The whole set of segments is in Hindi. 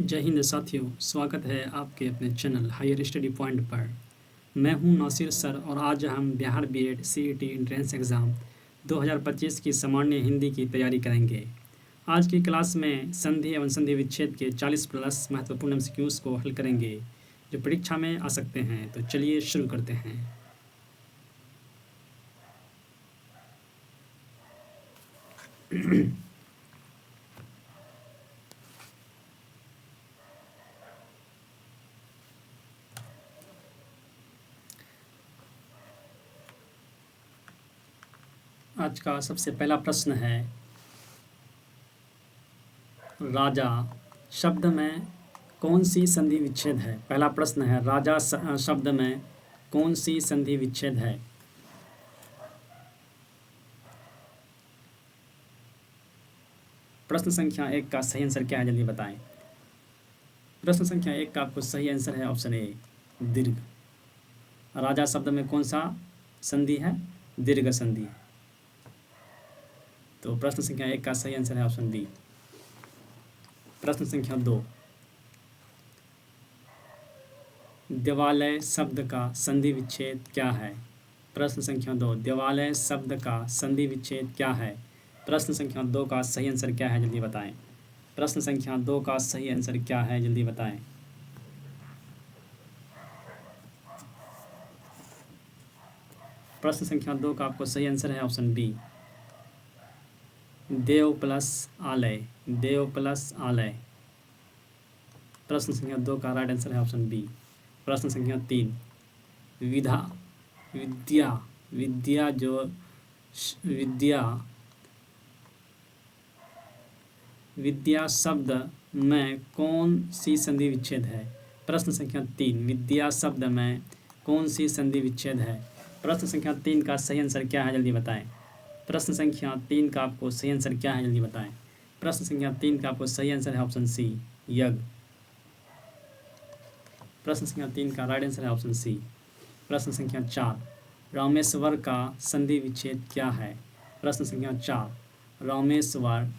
जय हिंद साथियों, स्वागत है आपके अपने चैनल हायर स्टडी पॉइंट पर। मैं हूं नासिर सर और आज हम Bihar BEd CET entrance exam 2025 की सामान्य हिंदी की तैयारी करेंगे। आज की क्लास में संधि एवं संधि विच्छेद के 40 प्लस महत्वपूर्ण एमसीक्यूज़ को हल करेंगे जो परीक्षा में आ सकते हैं। तो चलिए शुरू करते हैं। आज का सबसे पहला प्रश्न है, राजा शब्द में कौन सी संधि विच्छेद है। पहला प्रश्न है, राजा शब्द में कौन सी संधि विच्छेद है। प्रश्न संख्या 1 का सही आंसर क्या है, जल्दी बताएं। प्रश्न संख्या 1 का आपको सही आंसर है ऑप्शन ए, दीर्घ। राजा शब्द में कौन सा संधि है, दीर्घ संधि। तो प्रश्न संख्या 1 का सही आंसर है ऑप्शन बी। प्रश्न संख्या 2, देवालय शब्द का संधि विच्छेद क्या है। प्रश्न संख्या 2, देवालय शब्द का संधि विच्छेद क्या है। प्रश्न संख्या 2 का सही आंसर क्या है, जल्दी बताएं। प्रश्न संख्या 2 का सही आंसर क्या है, जल्दी बताएं। प्रश्न संख्या 2 का आपको सही आंसर है ऑप्शन बी, देव प्लस आलय। देव प्लस आलय। प्रश्न संख्या 2 का राइट आंसर है ऑप्शन बी। प्रश्न संख्या 3, विधा विद्या विद्या जो विद्या विद्या शब्द में कौन सी संधि विच्छेद है। प्रश्न संख्या 3, विद्या शब्द में कौन सी संधि विच्छेद है। प्रश्न संख्या 3 का सही आंसर क्या है, जल्दी बताएं। प्रश्न संख्या 3 का आपको सही आंसर क्या है, जल्दी बताएं। प्रश्न संख्या 3 का आपको सही आंसर है ऑप्शन सी, यज्ञ। प्रश्न संख्या 3 का राइट आंसर है ऑप्शन सी। प्रश्न संख्या 4, रामेश्वर का संधि विच्छेद क्या है। प्रश्न संख्या 4, रामेश्वर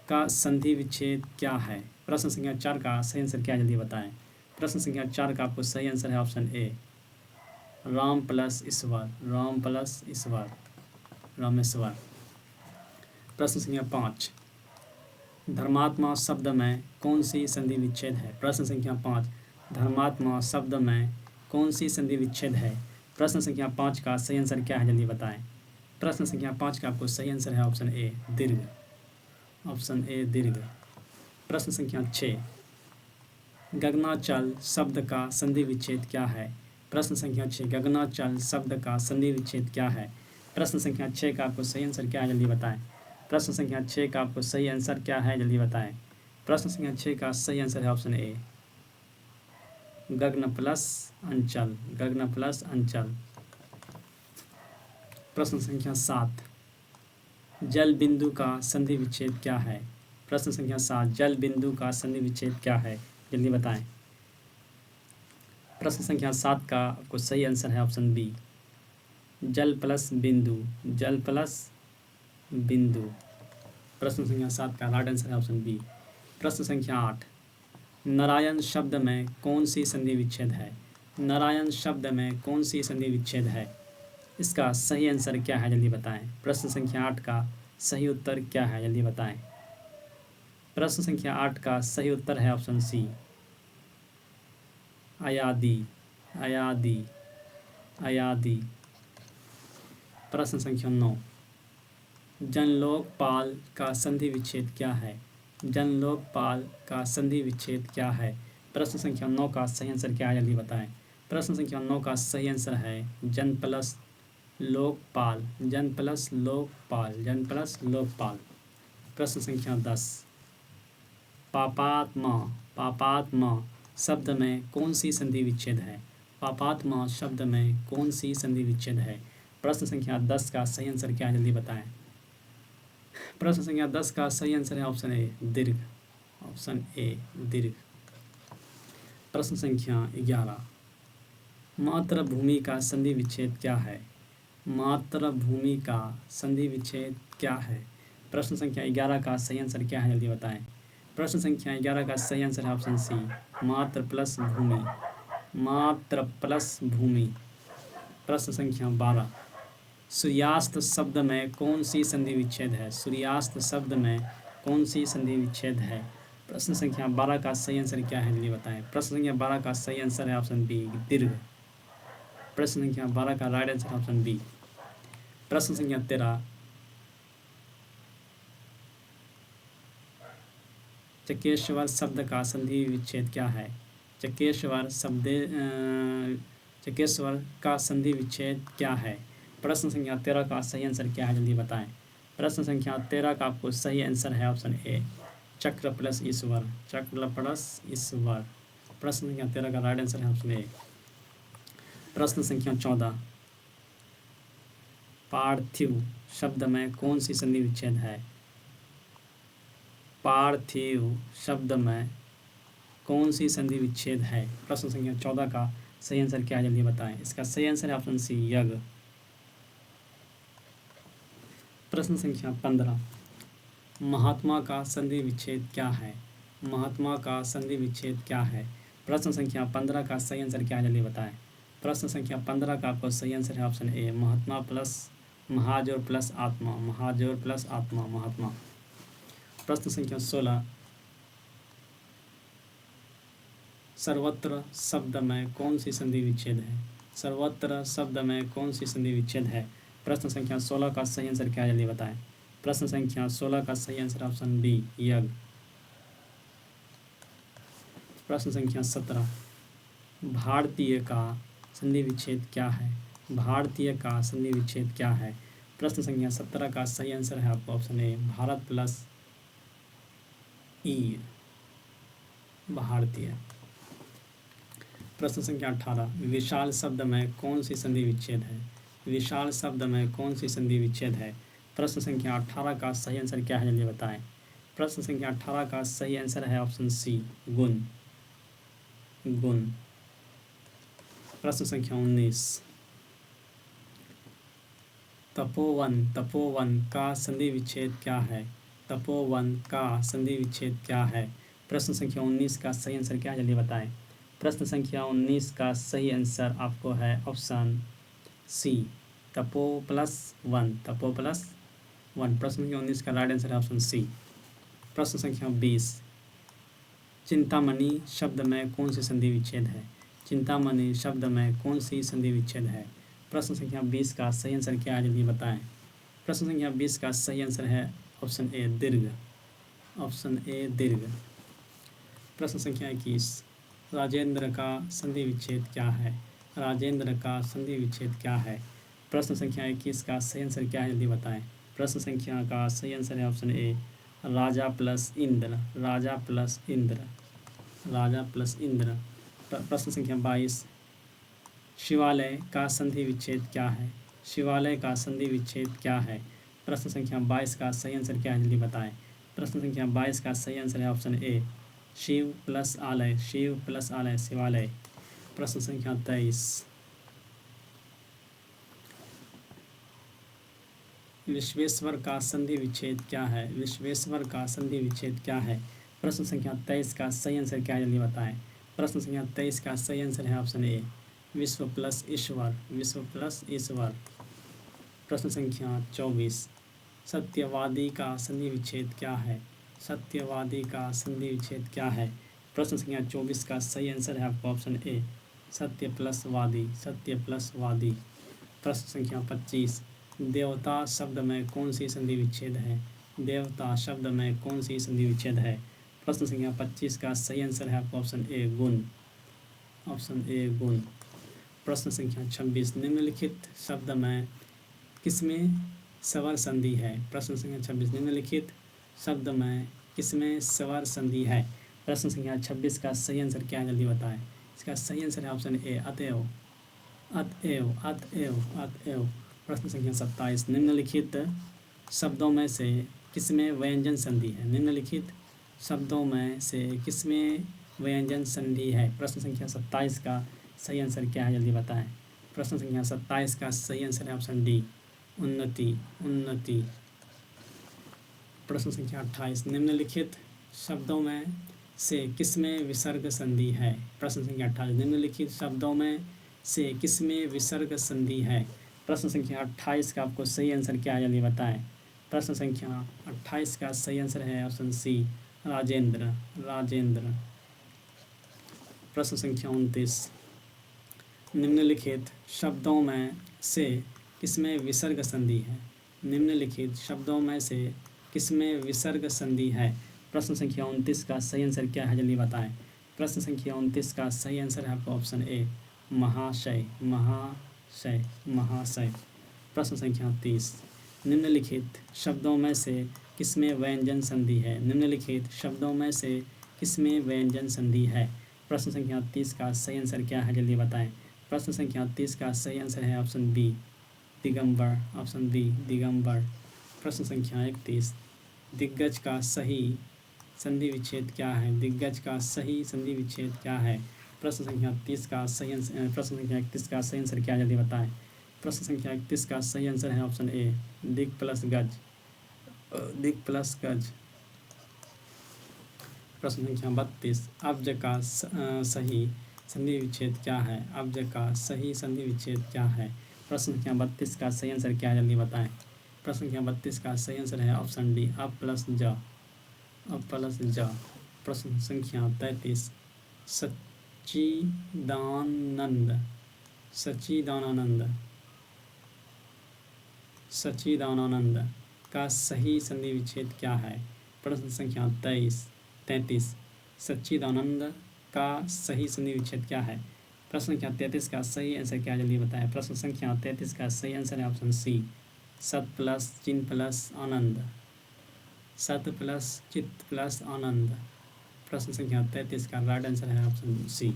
का संधि विच्छेद क्या है। प्रश्न संख्या 4 का सही आंसर क्या है, जल्दी बताएं। प्रश्न संख्या 4 का आपको सही आंसर है ऑप्शन ए, राम प्लस ईश्वर। राम प्लस ईश्वर, रामेश्वर। प्रश्न संख्या 5, धर्मात्मा शब्द में कौन सी संधि विच्छेद है। प्रश्न संख्या 5, धर्मात्मा शब्द में कौन सी संधि विच्छेद है। प्रश्न संख्या 5 का सही आंसर क्या है, जल्दी बताएं। प्रश्न संख्या 5 का आपको सही आंसर है ऑप्शन ए, दीर्घ। ऑप्शन ए, दीर्घ। प्रश्न संख्या 6, गगनाचल शब्द का संधि विच्छेद क्या है। प्रश्न संख्या 6, गगनाचल शब्द का संधि विच्छेद क्या है। प्रश्न संख्या 6 का आपको सही आंसर क्या है, जल्दी बताएं। प्रश्न संख्या 6 का आपको सही आंसर क्या है, जल्दी बताएं। प्रश्न संख्या 6 का सही आंसर है ऑप्शन ए, गगन प्लस अंचल। गगन प्लस अंचल। प्रश्न संख्या 7, जल बिंदु का संधि विच्छेद क्या है। प्रश्न संख्या 7, जल बिंदु का संधि विच्छेद क्या है, जल्दी बताएं। प्रश्न संख्या 7 का आपको सही आंसर है ऑप्शन बी, जल प्लस बिंदु। जल प्लस बिंदु। प्रश्न संख्या 7 का राइट आंसर है ऑप्शन बी। प्रश्न संख्या 8, नारायण शब्द में कौन सी संधि विच्छेद है। नारायण शब्द में कौन सी संधि विच्छेद है। इसका सही आंसर क्या है, जल्दी बताएं। प्रश्न संख्या 8 का सही उत्तर क्या है, जल्दी बताएं। प्रश्न संख्या 8 का सही उत्तर है ऑप्शन सी, अयादि। अयादि, अयादि। प्रश्न संख्या 9, जनलोकपाल का संधि विच्छेद क्या है। जनलोकपाल का संधि विच्छेद क्या है। प्रश्न संख्या 9 का सही आंसर क्या है, जल्दी बताएं। प्रश्न संख्या 9 का सही आंसर है जन प्लस लोकपाल। जन प्लस लोकपाल। जन प्लस लोकपाल। प्रश्न संख्या 10, पापात्मा। पापात्मा शब्द में कौन सी संधि विच्छेद है। पापात्मा शब्द में कौन सी संधि विच्छेद है। प्रश्न संख्या 10 का सही आंसर क्या है, जल्दी बताएं। प्रश्न संख्या 10 का सही आंसर है ऑप्शन ए, दीर्घ। ऑप्शन ए, दीर्घ। प्रश्न संख्या 11, मातृभूमि का संधि विच्छेद क्या है। मातृभूमि का संधि विच्छेद क्या है। प्रश्न संख्या 11 का सही आंसर क्या है, जल्दी बताएं। प्रश्न संख्या 11 का सही आंसर है ऑप्शन सी, मात्र प्लस भूमि। मात्र प्लस भूमि। प्रश्न संख्या 12, सूर्यास्त शब्द में कौन सी संधि विच्छेद है? सूर्यास्त शब्द में कौन सी संधि विच्छेद है? प्रश्न संख्या 12 का सही आंसर क्या है जल्दी बताएं। प्रश्न संख्या 12 का सही आंसर है ऑप्शन बी, दीर्घ। प्रश्न संख्या 12 का राइट आंसर ऑप्शन बी। प्रश्न संख्या 13, चकेश्वर शब्द का संधि विच्छेद क्या है? चकेश्वर का संधि विच्छेद क्या है? प्रश्न संख्या 13 का सही आंसर क्या है जल्दी बताएं। प्रश्न संख्या 13 का आपको सही आंसर है ऑप्शन ए, चक्र प्लस ईश्वर। चक्र प्लस ईश्वर। प्रश्न संख्या 13 का राइट आंसर है ऑप्शन ए। प्रश्न संख्या 14, पार्थिव शब्द में कौन सी संधि विच्छेद है? पार्थिव शब्द में कौन सी संधि विच्छेद है? प्रश्न संख्या 14 का सही आंसर क्या है जल्दी बताएं। इसका सही आंसर है ऑप्शन सी, यज्ञ। प्रश्न संख्या 15, महात्मा का संधि विच्छेद क्या है? महात्मा का संधि विच्छेद क्या है? प्रश्न संख्या 15 का सही आंसर क्या है जल्दी बताएं। प्रश्न संख्या 15 का आपको सही आंसर है ऑप्शन ए, महात्मा प्लस महाजोर प्लस आत्मा। महाजोर प्लस आत्मा, महात्मा। प्रश्न संख्या 16, सर्वत्र शब्द में कौन सी संधि विच्छेद है? सर्वत्र शब्द में कौन सी संधि विच्छेद है? प्रश्न संख्या 16 का सही आंसर क्या है जल्दी बताएं। प्रश्न संख्या 16 का सही आंसर ऑप्शन बी, यज्ञ। प्रश्न संख्या 17, भारतीय का संधि विच्छेद क्या है? भारतीय का संधि विच्छेद क्या है? प्रश्न संख्या 17 का सही आंसर है आपको ऑप्शन ए, भारत प्लस ई, भारतीय। प्रश्न संख्या 18, विशाल शब्द में कौन सी संधि विच्छेद है? विशाल शब्द में कौन सी संधि विच्छेद है? प्रश्न संख्या 18 का सही आंसर क्या है जल्दी बताएं। प्रश्न संख्या 18 का सही आंसर है ऑप्शन सी, गुण। गुण। प्रश्न संख्या 19, तपोवन। तपोवन का संधि विच्छेद क्या है? तपोवन का संधि विच्छेद क्या है? प्रश्न संख्या 19 का सही आंसर क्या है जल्दी बताएं। प्रश्न संख्या 19 का सही आंसर आपको है ऑप्शन सी, तपो प्लस वन। तपो प्लस वन। प्रश्न संख्या 19 का राइट आंसर है ऑप्शन सी। प्रश्न संख्या 20, चिंतामणि शब्द में कौन सी संधि विच्छेद है? चिंतामणि शब्द में कौन सी संधि विच्छेद है? प्रश्न संख्या 20 का सही आंसर क्या है जल्दी बताएं। प्रश्न संख्या 20 का सही आंसर है ऑप्शन ए, दीर्घ। ऑप्शन ए, दीर्घ। प्रश्न संख्या 21, राजेंद्र का संधि विच्छेद क्या है? राजेंद्र का संधि विच्छेद क्या है? प्रश्न संख्या 21 का सही आंसर क्या है जल्दी बताएं। प्रश्न संख्या का सही आंसर है ऑप्शन ए, राजा प्लस इंद्र। राजा प्लस इंद्र। राजा प्लस इंद्र। प्रश्न संख्या 22, शिवालय का संधि विच्छेद क्या है? शिवालय का संधि विच्छेद क्या है? प्रश्न संख्या 22 का सही आंसर क्या है जल्दी बताएं। प्रश्न संख्या 22 का सही आंसर है ऑप्शन ए, शिव प्लस आलय। शिव प्लस आलय, शिवालय। प्रश्न संख्या 23, विश्वेश्वर का संधि विच्छेद क्या है? विश्वेश्वर का संधि विच्छेद क्या है? प्रश्न संख्या 23 का सही आंसर क्या है जल्दी बताएं। प्रश्न संख्या 23 का सही आंसर है ऑप्शन ए, विश्व प्लस ईश्वर। विश्व प्लस ईश्वर। प्रश्न संख्या 24, सत्यवादी का संधि विच्छेद क्या है? सत्यवादी का संधि विच्छेद क्या है? प्रश्न संख्या 24 का सही आंसर है आपका ऑप्शन ए, सत्य प्लस वादी। सत्य प्लस वादी। प्रश्न संख्या 25, देवता शब्द में कौन सी संधि विच्छेद है? देवता शब्द में कौन सी संधि विच्छेद है? प्रश्न संख्या 25 का सही आंसर है आपका ऑप्शन ए, गुण। ऑप्शन ए, गुण। प्रश्न संख्या 26, निम्नलिखित शब्द में किसमें स्वर संधि है? प्रश्न संख्या 26, निम्नलिखित शब्द में किसमें स्वर संधि है? प्रश्न संख्या 26 का सही आंसर क्या है जल्दी बताएं। इसका सही आंसर है ऑप्शन ए, अतएव। अतएव। अतएव। अतएव। प्रश्न संख्या 27, निम्नलिखित शब्दों में से किसमें व्यंजन संधि है? निम्नलिखित शब्दों में से किसमें व्यंजन संधि है? प्रश्न संख्या 27 का सही आंसर क्या है जल्दी बताएं। प्रश्न संख्या 27 का सही आंसर है ऑप्शन डी, उन्नति। उन्नति। प्रश्न संख्या 28, निम्नलिखित शब्दों में से किसमें विसर्ग संधि है? प्रश्न संख्या 28। निम्नलिखित शब्दों में से किसमें विसर्ग संधि है? प्रश्न संख्या 28 का आपको सही आंसर क्या है जल्दी बताएं। प्रश्न संख्या 28 का सही आंसर है ऑप्शन सी, राजेंद्र। राजेंद्र। प्रश्न संख्या 29। निम्नलिखित शब्दों में से किसमें विसर्ग संधि है? निम्नलिखित शब्दों में से किसमें विसर्ग संधि है? प्रश्न संख्या 29 का सही आंसर क्या है जल्दी बताएं। प्रश्न संख्या 29 का सही आंसर है आपका ऑप्शन ए, महाशय। महाशय। महाशय। प्रश्न संख्या 30। निम्नलिखित शब्दों में से किसमें व्यंजन संधि है? निम्नलिखित शब्दों में से किसमें व्यंजन संधि है? प्रश्न संख्या 30 का सही आंसर क्या है जल्दी बताएं। प्रश्न संख्या 30 का सही आंसर है option B, Digambar. Option B, Digambar. प्रश्न संख्या 31। दिग्गज का सही संधि विच्छेद क्या है? दिग्गज का सही संधि विच्छेद क्या है? प्रश्न संख्या 30 का सही आंसर, प्रश्न संख्या 31 का सही आंसर क्या है जल्दी बताएं। प्रश्न संख्या 31 का सही आंसर है ऑप्शन ए, दिग प्लस गज। दिग प्लस गज। प्रश्न संख्या 32। अब्ज का सही संधि विच्छेद क्या है? अब्ज का सही संधि विच्छेद क्या है? प्रश्न संख्या 32 का सही आंसर क्या है जल्दी बताएं। प्रश्न संख्या 32 का सही आंसर है ऑप्शन डी, अ प्लस ज। अ प्लस ज। प्रश्न संख्या 33। सच्चिदानंद। सच्चिदानंद। सच्चिदानंद का सही संधि विच्छेद क्या है? प्रश्न संख्या 33। सच्चिदानंद का सही संधि विच्छेद क्या है? प्रश्न संख्या 33 का सही आंसर क्या है जल्दी बताएं। प्रश्न संख्या 33 का सही आंसर है ऑप्शन सी, सत प्लस चिन्ह प्लस आनंद। सत प्लस चित्त प्लस आनंद। प्रश्न संख्या 33 का राइट आंसर है ऑप्शन सी।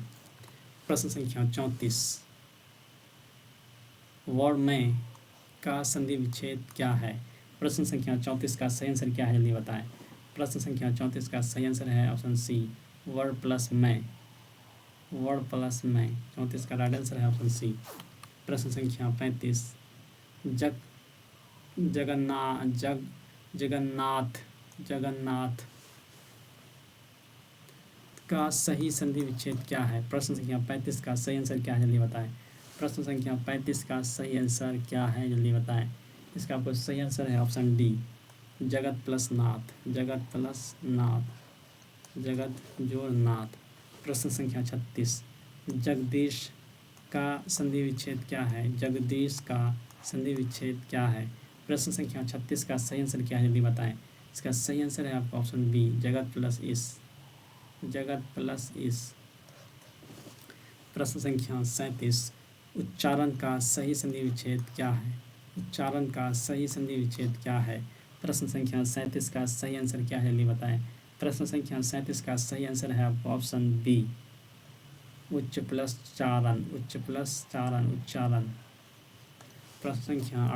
प्रश्न संख्या 34। वर्ड में का संधि विच्छेद क्या है? प्रश्न संख्या 34 का सही आंसर क्या है जल्दी बताएं। प्रश्न संख्या 34 का सही आंसर है ऑप्शन सी, वर्ड प्लस में। वर्ड प्लस में। 34 का राइट आंसर है ऑप्शन सी। प्रश्न संख्या 35। जगन्नाथ। जगन्नाथ का सही संधि विच्छेद क्या है? प्रश्न संख्या 35 का सही आंसर क्या है जल्दी बताएं। प्रश्न संख्या 35 का सही आंसर क्या है जल्दी बताएं। इसका आपको सही आंसर है ऑप्शन डी, जगत प्लस नाथ। जगत प्लस नाथ। जगत जोड़ नाथ। प्रश्न संख्या 36। जगदीश का संधि विच्छेद क्या है? जगदीश का संधि विच्छेद क्या है? प्रश्न संख्या 36 का सही आंसर क्या है जल्दी बताएं। इसका सही आंसर है आपका ऑप्शन बी, जगत प्लस इस। जगत प्लस इस। प्रश्न संख्या 37। उच्चारण का सही संधि विच्छेद क्या है? उच्चारण का सही संधि विच्छेद क्या है? प्रश्न संख्या 37 का सही आंसर क्या है जल्दी बताएं। प्रश्न संख्या 37 का सही आंसर है आपका ऑप्शन बी, उच्च प्लस चारण। उच्च प्लस चारण। उच्चारण। प्रश्न संख्या